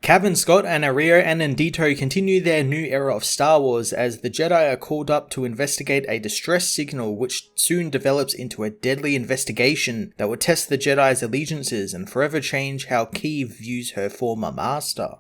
Cavan Scott and Ario Anandito continue their new era of Star Wars as the Jedi are called up to investigate a distress signal which soon develops into a deadly investigation that will test the Jedi's allegiances and forever change how Keeve views her former master.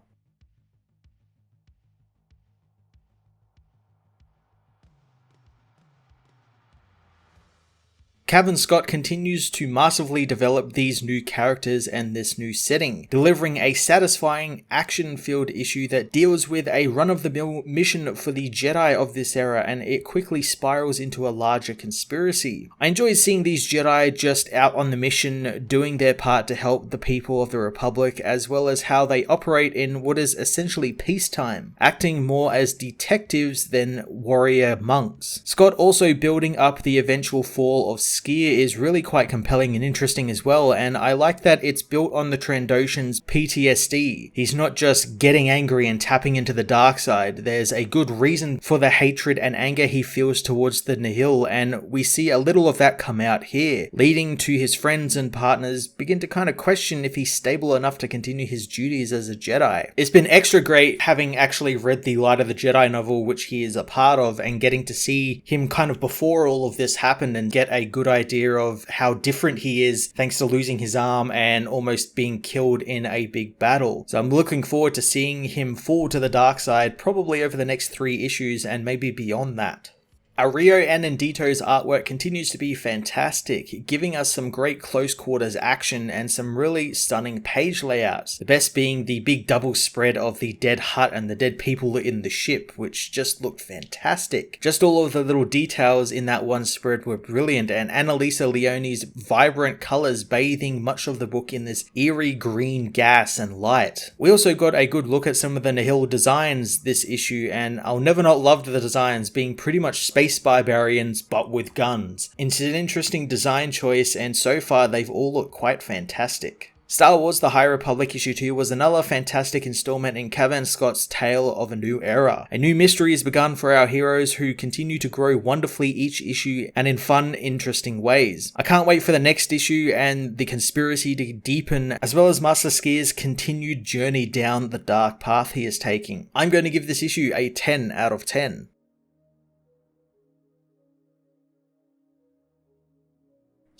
Cavan Scott continues to massively develop these new characters and this new setting, delivering a satisfying, action-filled issue that deals with a run-of-the-mill mission for the Jedi of this era, and it quickly spirals into a larger conspiracy. I enjoy seeing these Jedi just out on the mission, doing their part to help the people of the Republic, as well as how they operate in what is essentially peacetime, acting more as detectives than warrior monks. Scott also building up the eventual fall of Skier is really quite compelling and interesting as well, and I like that it's built on the Trandoshan's PTSD. He's not just getting angry and tapping into the dark side, there's a good reason for the hatred and anger he feels towards the Nihil, and we see a little of that come out here, leading to his friends and partners begin to kind of question if he's stable enough to continue his duties as a Jedi. It's been extra great having actually read the Light of the Jedi novel, which he is a part of, and getting to see him kind of before all of this happened and get a good idea of how different he is thanks to losing his arm and almost being killed in a big battle. So I'm looking forward to seeing him fall to the dark side probably over the next 3 issues and maybe beyond that. Ario Anandito's artwork continues to be fantastic, giving us some great close quarters action and some really stunning page layouts. The best being the big double spread of the dead Hutt and the dead people in the ship, which just looked fantastic. Just all of the little details in that one spread were brilliant, and Annalisa Leone's vibrant colours bathing much of the book in this eerie green gas and light. We also got a good look at some of the Nihil designs this issue, and I'll never not loved the designs being pretty much space barbarians but with guns. It's an interesting design choice, and so far they've all looked quite fantastic. Star Wars The High Republic issue 2 was another fantastic installment in Cavan Scott's tale of a new era. A new mystery has begun for our heroes who continue to grow wonderfully each issue and in fun, interesting ways. I can't wait for the next issue and the conspiracy to deepen, as well as Master Skier's continued journey down the dark path he is taking. I'm going to give this issue a 10 out of 10.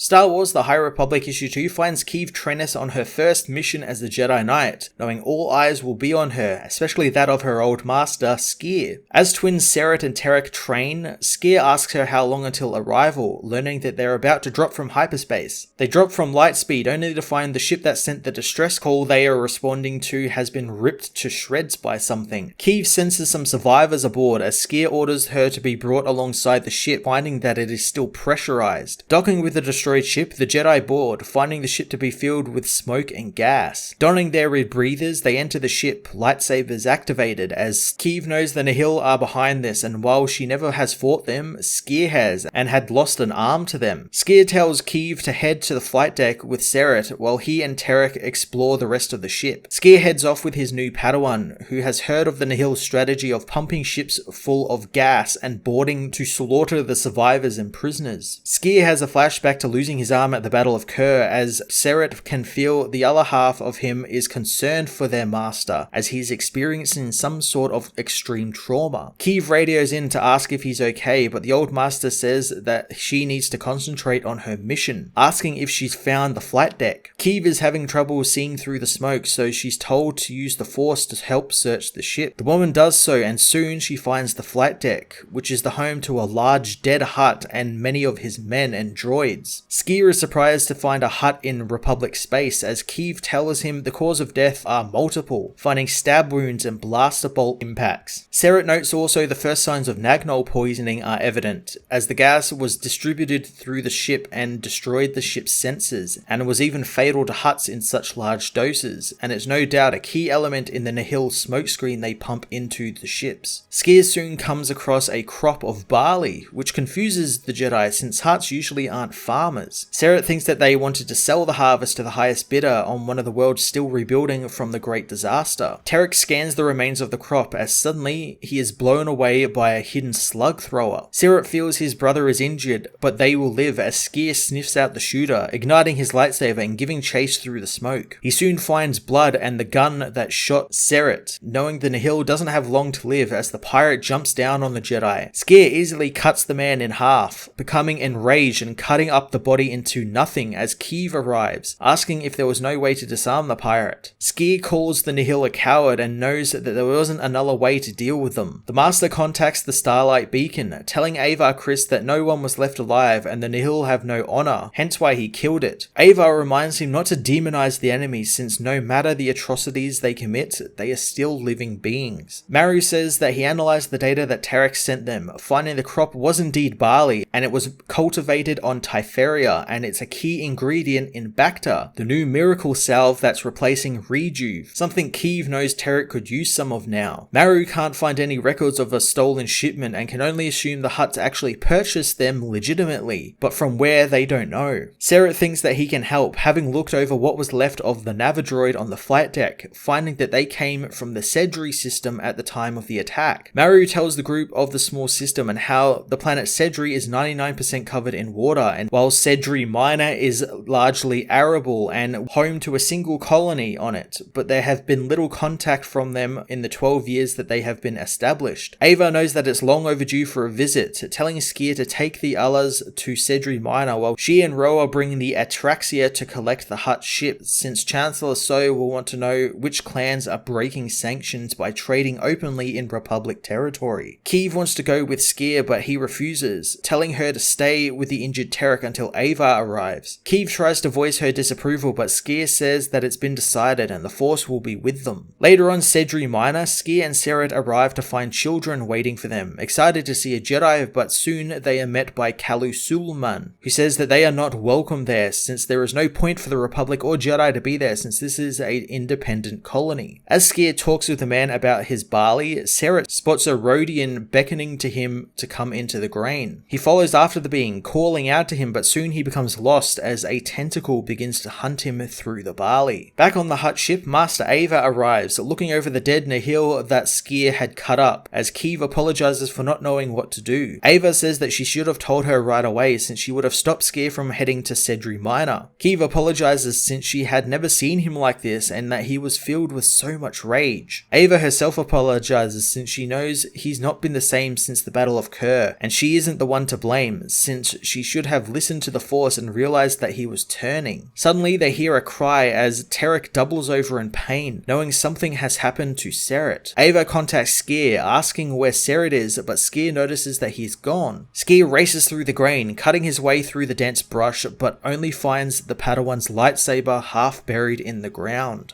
Star Wars The High Republic issue 2 finds Keeve Trennis on her first mission as the Jedi Knight, knowing all eyes will be on her, especially that of her old master, Skier. As twins Seret and Terek train, Skier asks her how long until arrival, learning that they're about to drop from hyperspace. They drop from light speed only to find the ship that sent the distress call they are responding to has been ripped to shreds by something. Keeve senses some survivors aboard as Skier orders her to be brought alongside the ship, finding that it is still pressurized. Docking with the destroyed ship, the Jedi board, finding the ship to be filled with smoke and gas. Donning their rebreathers, they enter the ship, lightsabers activated, as Keeve knows the Nihil are behind this, and while she never has fought them, Skier has, and had lost an arm to them. Skier tells Keeve to head to the flight deck with Seret, while he and Terek explore the rest of the ship. Skier heads off with his new Padawan, who has heard of the Nihil's strategy of pumping ships full of gas and boarding to slaughter the survivors and prisoners. Skier has a flashback to losing his arm at the Battle of Kerr, as Seret can feel the other half of him is concerned for their master, as he's experiencing some sort of extreme trauma. Keeve radios in to ask if he's okay, but the old master says that she needs to concentrate on her mission, asking if she's found the flight deck. Keeve is having trouble seeing through the smoke, so she's told to use the Force to help search the ship. The woman does so, and soon she finds the flight deck, which is the home to a large dead Hutt and many of his men and droids. Skier is surprised to find a Hutt in Republic space, as Keeve tells him the cause of death are multiple, finding stab wounds and blaster bolt impacts. Seret notes also the first signs of Nagnol poisoning are evident, as the gas was distributed through the ship and destroyed the ship's sensors, and was even fatal to Hutts in such large doses, and it's no doubt a key element in the Nihil smokescreen they pump into the ships. Skier soon comes across a crop of barley, which confuses the Jedi since Hutts usually aren't farmers. farmers. Seret thinks that they wanted to sell the harvest to the highest bidder on one of the worlds still rebuilding from the great disaster. Tarek scans the remains of the crop as suddenly he is blown away by a hidden slug thrower. Seret feels his brother is injured, but they will live as Skier sniffs out the shooter, igniting his lightsaber and giving chase through the smoke. He soon finds blood and the gun that shot Seret, knowing the Nihil doesn't have long to live as the pirate jumps down on the Jedi. Skier easily cuts the man in half, becoming enraged and cutting up the body into nothing as Keeve arrives, asking if there was no way to disarm the pirate. Skier calls the Nihil a coward and knows that there wasn't another way to deal with them. The Master contacts the Starlight Beacon, telling Avar Kriss that no one was left alive and the Nihil have no honor, hence why he killed it. Avar reminds him not to demonize the enemy since no matter the atrocities they commit, they are still living beings. Maru says that he analyzed the data that Tarek sent them, finding the crop was indeed barley and it was cultivated on Typharia and it's a key ingredient in Bacta, the new miracle salve that's replacing Rejuve, something Keeve knows Tarek could use some of now. Maru can't find any records of a stolen shipment and can only assume the Hutts actually purchased them legitimately, but from where they don't know. Seret thinks that he can help, having looked over what was left of the Navidroid on the flight deck, finding that they came from the Sedri system at the time of the attack. Maru tells the group of the small system and how the planet Sedri is 99% covered in water, and while Sedri Minor is largely arable and home to a single colony on it, but there have been little contact from them in the 12 years that they have been established. Avar knows that it's long overdue for a visit, telling Skier to take the Ullars to Sedri Minor while she and Roa bring the Atraxia to collect the Hutt ship, since Chancellor So will want to know which clans are breaking sanctions by trading openly in Republic territory. Keeve wants to go with Skier, but he refuses, telling her to stay with the injured Tarek until Avar arrives. Keeve tries to voice her disapproval, but Skier says that it's been decided and the Force will be with them. Later on Sedri Minor, Skier and Seret arrive to find children waiting for them, excited to see a Jedi, but soon they are met by Kalu Sulman, who says that they are not welcome there since there is no point for the Republic or Jedi to be there since this is an independent colony. As Skier talks with the man about his barley, Seret spots a Rhodian beckoning to him to come into the grain. He follows after the being, calling out to him, but soon he becomes lost as a tentacle begins to hunt him through the barley. Back on the Hutt ship, Master Avar arrives, looking over the dead Nihil that Skier had cut up, as Keeve apologizes for not knowing what to do. Avar says that she should have told her right away since she would have stopped Skier from heading to Sedri Minor. Keeve apologizes since she had never seen him like this and that he was filled with so much rage. Avar herself apologizes since she knows he's not been the same since the Battle of Kerr, and she isn't the one to blame since she should have listened to the Force and realized that he was turning. Suddenly they hear a cry as Tarek doubles over in pain, knowing something has happened to Seret. Avar contacts Skier asking where Seret is, but Skier notices that he's gone. Skier races through the grain, cutting his way through the dense brush, but only finds the Padawan's lightsaber half buried in the ground.